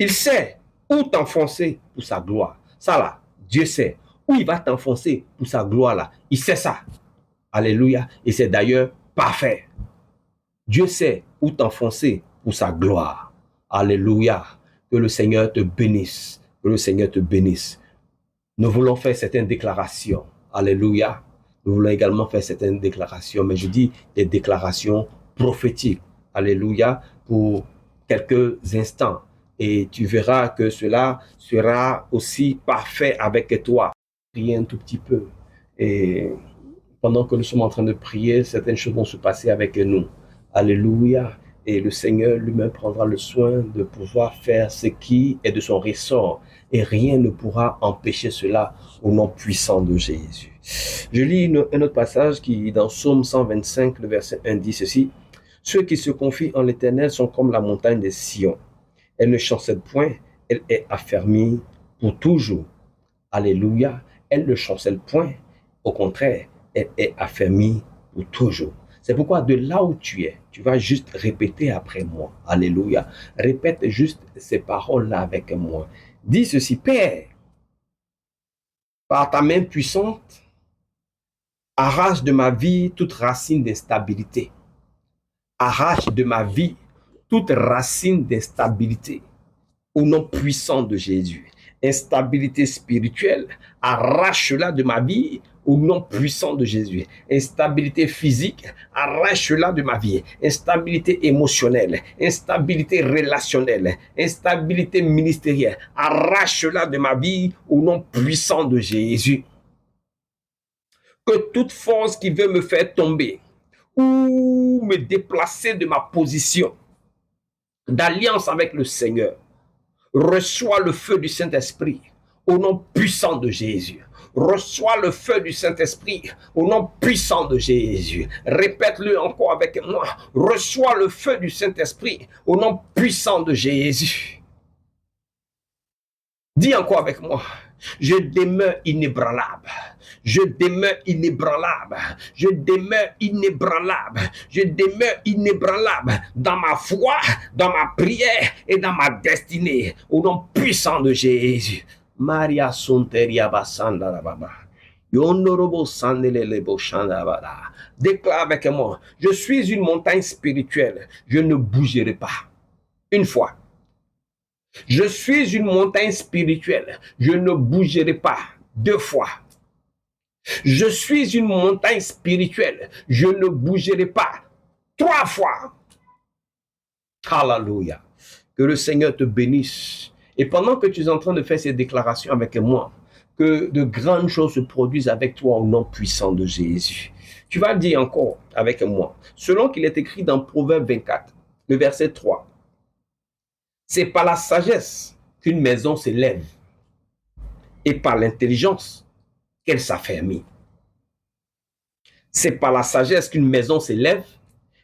Il sait où t'enfoncer pour sa gloire. Ça là, Dieu sait où il va t'enfoncer pour sa gloire là. Il sait ça. Alléluia. Et c'est d'ailleurs parfait. Dieu sait où t'enfoncer pour sa gloire. Alléluia. Que le Seigneur te bénisse. Que le Seigneur te bénisse. Nous voulons faire certaines déclarations. Alléluia. Nous voulons également faire certaines déclarations, mais je dis des déclarations prophétiques. Alléluia. Pour quelques instants. Et tu verras que cela sera aussi parfait avec toi. Priez un tout petit peu. Et pendant que nous sommes en train de prier, certaines choses vont se passer avec nous. Alléluia. Et le Seigneur lui-même prendra le soin de pouvoir faire ce qui est de son ressort. Et rien ne pourra empêcher cela au nom puissant de Jésus. Je lis un autre passage qui, dans Psaume 125, le verset 1, dit ceci. Ceux qui se confient en l'Éternel sont comme la montagne de Sion. Elle ne chancelle point, elle est affermie pour toujours. Alléluia. Elle ne chancelle point. Au contraire, elle est affermie pour toujours. C'est pourquoi de là où tu es, tu vas juste répéter après moi. Alléluia. Répète juste ces paroles-là avec moi. Dis ceci, Père, par ta main puissante, arrache de ma vie toute racine d'instabilité. Arrache de ma vie toute racine d'instabilité. Au nom puissant de Jésus. Instabilité spirituelle, arrache-la de ma vie au nom puissant de Jésus. Instabilité physique, arrache-la de ma vie. Instabilité émotionnelle, instabilité relationnelle, instabilité ministérielle, arrache-la de ma vie au nom puissant de Jésus. Que toute force qui veut me faire tomber ou me déplacer de ma position d'alliance avec le Seigneur, reçois le feu du Saint-Esprit au nom puissant de Jésus. Reçois le feu du Saint-Esprit au nom puissant de Jésus. Répète-le encore avec moi. Reçois le feu du Saint-Esprit au nom puissant de Jésus. Dis encore avec moi. Je demeure inébranlable. Je demeure inébranlable. Je demeure inébranlable. Je demeure inébranlable dans ma foi, dans ma prière et dans ma destinée. Au nom puissant de Jésus. Maria Sonteria Basanda Baba. Yondorobo Sandelebo Chandabada. Déclare avec moi. Je suis une montagne spirituelle. Je ne bougerai pas. Une fois. Je suis une montagne spirituelle. Je ne bougerai pas. Deux fois. Je suis une montagne spirituelle. Je ne bougerai pas. Trois fois. Alléluia. Que le Seigneur te bénisse. Et pendant que tu es en train de faire ces déclarations avec moi, que de grandes choses se produisent avec toi au nom puissant de Jésus. Tu vas dire encore avec moi. Selon qu'il est écrit dans Proverbe 24, le verset 3. C'est par la sagesse qu'une maison s'élève et par l'intelligence qu'elle s'affermit. C'est par la sagesse qu'une maison s'élève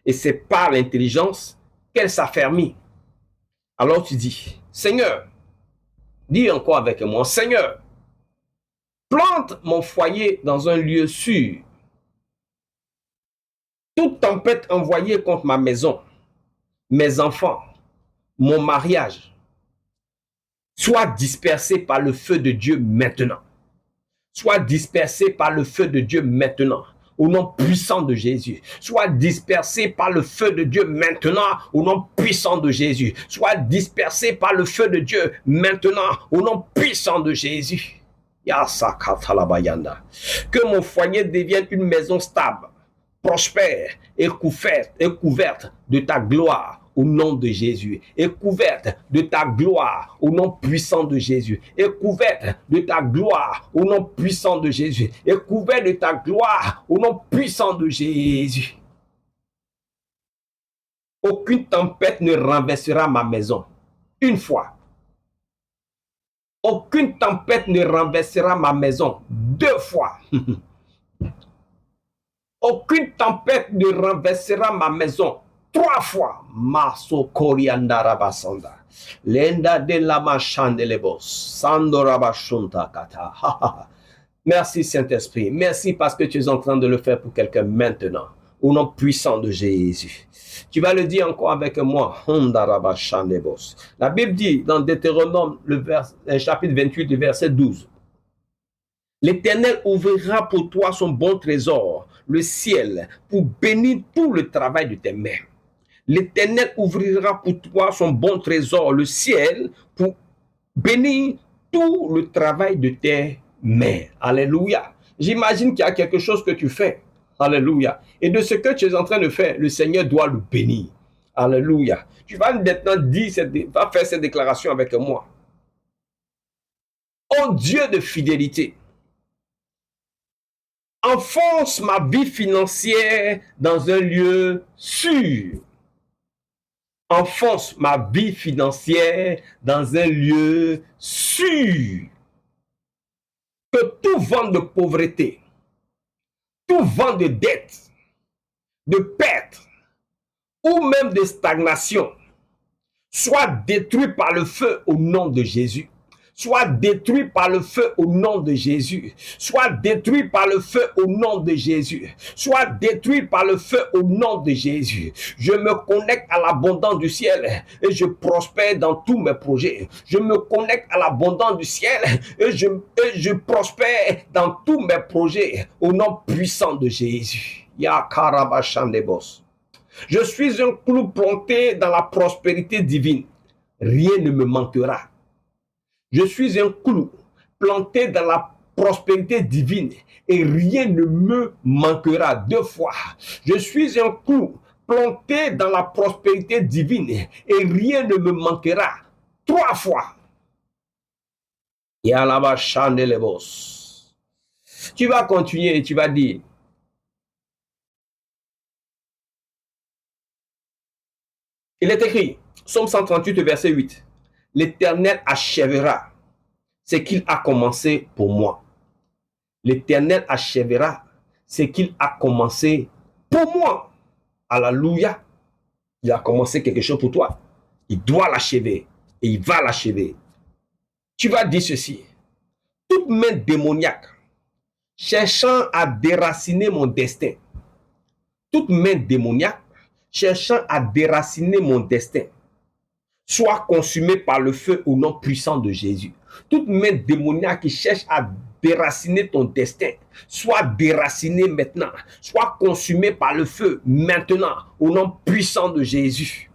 et c'est par l'intelligence qu'elle s'affermit. Alors tu dis, Seigneur, dis encore avec moi, Seigneur, plante mon foyer dans un lieu sûr. Toute tempête envoyée contre ma maison, mes enfants, mon mariage, soit dispersé par le feu de Dieu maintenant. Soit dispersé par le feu de Dieu maintenant. Au nom puissant de Jésus. Soit dispersé par le feu de Dieu maintenant. Au nom puissant de Jésus. Soit dispersé par le feu de Dieu maintenant. Au nom puissant de Jésus. Que mon foyer devienne une maison stable, prospère et couverte de ta gloire. Au nom de Jésus, et couverte de ta gloire, au nom puissant de Jésus, et couverte de ta gloire, au nom puissant de Jésus, et couverte de ta gloire, au nom puissant de Jésus. Aucune tempête ne renversera ma maison. Une fois. Aucune tempête ne renversera ma maison. Deux fois. Aucune tempête ne renversera ma maison. Trois fois. Maso Koriandara Basanda. Lenda de la Machandelebos. Sandora Bashunta Kata. Merci Saint-Esprit. Merci parce que tu es en train de le faire pour quelqu'un maintenant. au nom puissant de Jésus. Tu vas le dire encore avec moi. La Bible dit dans Deutéronome, chapitre 28, le verset 12. L'Éternel ouvrira pour toi son bon trésor, le ciel, pour bénir tout le travail de tes mains. L'Éternel ouvrira pour toi son bon trésor, le ciel, pour bénir tout le travail de tes mains. Alléluia. J'imagine qu'il y a quelque chose que tu fais. Alléluia. Et de ce que tu es en train de faire, le Seigneur doit le bénir. Alléluia. Tu vas maintenant va faire cette déclaration avec moi. Oh Dieu de fidélité, enfonce ma vie financière dans un lieu sûr. Enfonce ma vie financière dans un lieu sûr. Que tout vent de pauvreté, tout vent de dette, de perte ou même de stagnation soit détruit par le feu au nom de Jésus. Soit détruit par le feu au nom de Jésus. Soit détruit par le feu au nom de Jésus. Soit détruit par le feu au nom de Jésus. Je me connecte à l'abondance du ciel et je prospère dans tous mes projets. Je me connecte à l'abondance du ciel et je prospère dans tous mes projets au nom puissant de Jésus. Yakarabashandebos. Je suis un clou planté dans la prospérité divine. Rien ne me manquera. Je suis un clou planté dans la prospérité divine et rien ne me manquera. 2 fois. Je suis un clou planté dans la prospérité divine et rien ne me manquera. 3 fois. Tu vas continuer et tu vas dire. Il est écrit, Psaume 138, verset 8. L'Éternel achèvera ce qu'il a commencé pour moi. L'Éternel achèvera ce qu'il a commencé pour moi. Alléluia. Il a commencé quelque chose pour toi. Il doit l'achever et il va l'achever. Tu vas dire ceci. Toute main démoniaque cherchant à déraciner mon destin. Toute main démoniaque cherchant à déraciner mon destin. Soit consumé par le feu au nom puissant de Jésus. Toute main démoniaque qui cherche à déraciner ton destin, soit déraciné maintenant, soit consumé par le feu maintenant, au nom puissant de Jésus.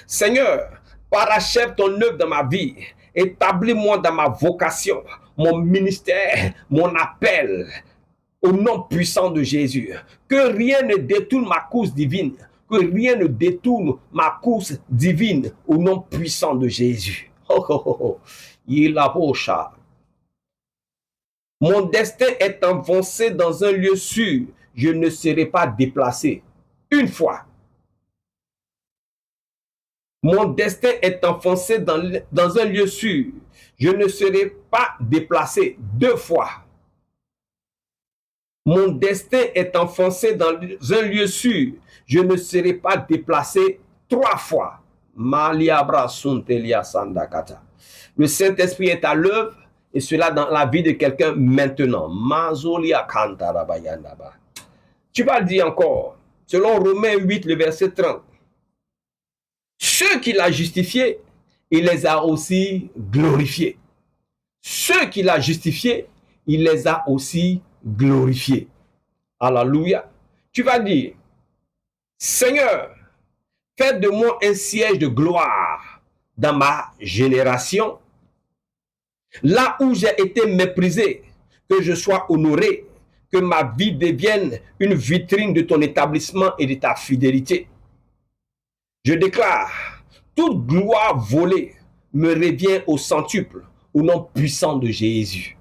Seigneur, parachève ton œuvre dans ma vie, établis-moi dans ma vocation, mon ministère, mon appel, au nom puissant de Jésus. Que rien ne détourne ma course divine. Que rien ne détourne ma course divine au nom puissant de Jésus. Mon destin est enfoncé dans un lieu sûr. Je ne serai pas déplacé. 1 fois. Mon destin est enfoncé dans un lieu sûr. Je ne serai pas déplacé. 2 fois. Mon destin est enfoncé dans un lieu sûr. Je ne serai pas déplacé 3 fois. Le Saint-Esprit est à l'œuvre et cela dans la vie de quelqu'un maintenant. Tu vas le dire encore. Selon Romains 8, le verset 30. Ceux qu'il a justifiés, il les a aussi glorifiés. Ceux qu'il a justifiés, il les a aussi glorifiés. Alléluia. Tu vas dire, Seigneur, fais de moi un siège de gloire dans ma génération. Là où j'ai été méprisé, que je sois honoré, que ma vie devienne une vitrine de ton établissement et de ta fidélité. Je déclare, toute gloire volée me revient au centuple, au nom puissant de Jésus.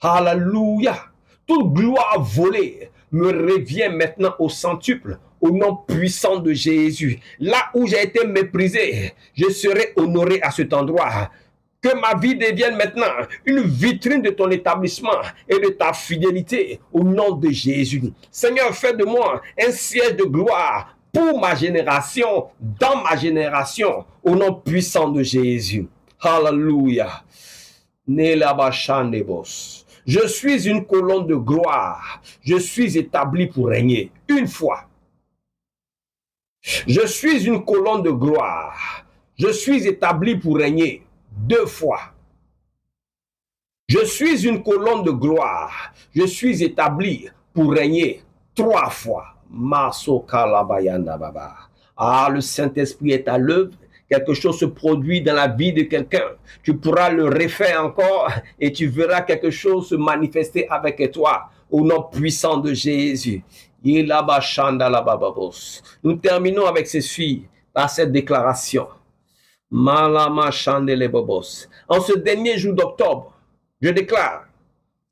Alléluia. Toute gloire volée me revient maintenant au centuple, au nom puissant de Jésus. Là où j'ai été méprisé, je serai honoré à cet endroit. Que ma vie devienne maintenant une vitrine de ton établissement et de ta fidélité au nom de Jésus. Seigneur, fais de moi un siège de gloire pour ma génération, dans ma génération, au nom puissant de Jésus. Alléluia. Je suis une colonne de gloire. Je suis établi pour régner. Une fois. Je suis une colonne de gloire. Je suis établi pour régner. Deux fois. Je suis une colonne de gloire. Je suis établi pour régner. Trois fois. Ah, le Saint-Esprit est à l'œuvre. Quelque chose se produit dans la vie de quelqu'un. Tu pourras le refaire encore et tu verras quelque chose se manifester avec toi au nom puissant de Jésus. Nous terminons avec ceci par cette déclaration. En ce dernier jour d'octobre, je déclare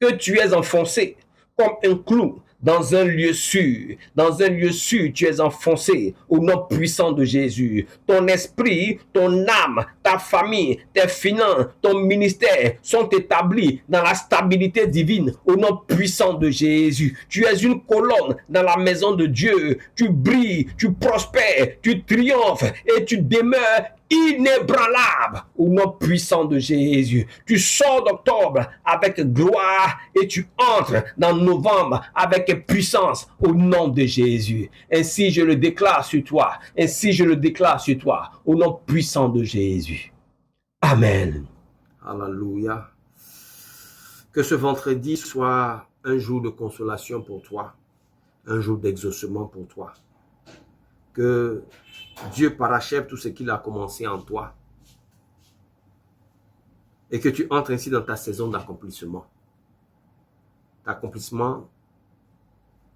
que tu es enfoncé comme un clou dans un lieu sûr. Dans un lieu sûr, tu es enfoncé au nom puissant de Jésus. Ton esprit, ton âme, ta famille, tes finances, ton ministère sont établis dans la stabilité divine au nom puissant de Jésus. Tu es une colonne dans la maison de Dieu. Tu brilles, tu prospères, tu triomphes et tu demeures inébranlable au nom puissant de Jésus. Tu sors d'octobre avec gloire et tu entres dans novembre avec puissance au nom de Jésus. Ainsi je le déclare sur toi. Ainsi je le déclare sur toi au nom puissant de Jésus. Amen. Alléluia. Que ce vendredi soit un jour de consolation pour toi, un jour d'exaucement pour toi. Que Dieu parachève tout ce qu'il a commencé en toi et que tu entres ainsi dans ta saison d'accomplissement. D'accomplissement,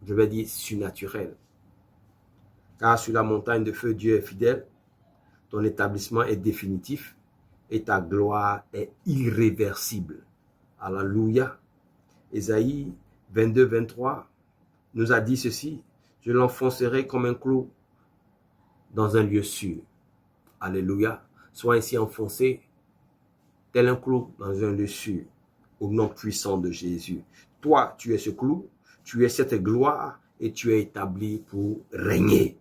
je vais dire, surnaturel. Car sur la montagne de feu, Dieu est fidèle, ton établissement est définitif et ta gloire est irréversible. Alléluia. Ésaïe 22, 23 nous a dit ceci, je l'enfoncerai comme un clou dans un lieu sûr. Alléluia. Sois ainsi enfoncé tel un clou dans un lieu sûr au nom puissant de Jésus. Toi, tu es ce clou, tu es cette gloire et tu es établi pour régner.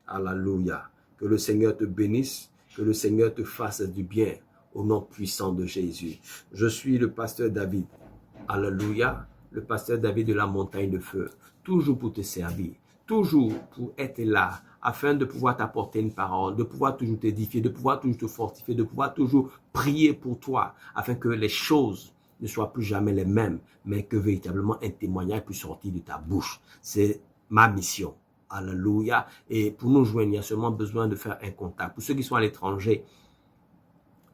Alléluia. Que le Seigneur te bénisse, que le Seigneur te fasse du bien au nom puissant de Jésus. Je suis le pasteur David. Alléluia. Le pasteur David de la montagne de feu. Toujours pour te servir. Toujours pour être là afin de pouvoir t'apporter une parole, de pouvoir toujours t'édifier, de pouvoir toujours te fortifier, de pouvoir toujours prier pour toi, afin que les choses ne soient plus jamais les mêmes, mais que véritablement un témoignage puisse sortir de ta bouche. C'est ma mission. Alléluia. Et pour nous joindre, il y a seulement besoin de faire un contact. Pour ceux qui sont à l'étranger,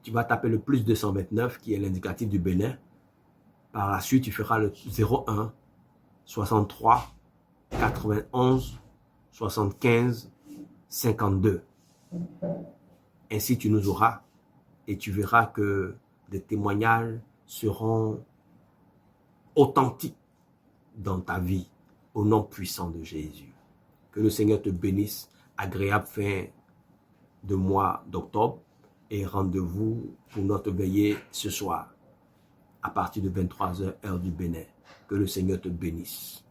tu vas taper le plus 229, qui est l'indicatif du Bénin. Par la suite, tu feras le 01 63 91 75 52. Ainsi, tu nous auras et tu verras que des témoignages seront authentiques dans ta vie au nom puissant de Jésus. Que le Seigneur te bénisse. Agréable fin de mois d'octobre et rendez-vous pour notre veillée ce soir à partir de 23h heure du Bénin. Que le Seigneur te bénisse.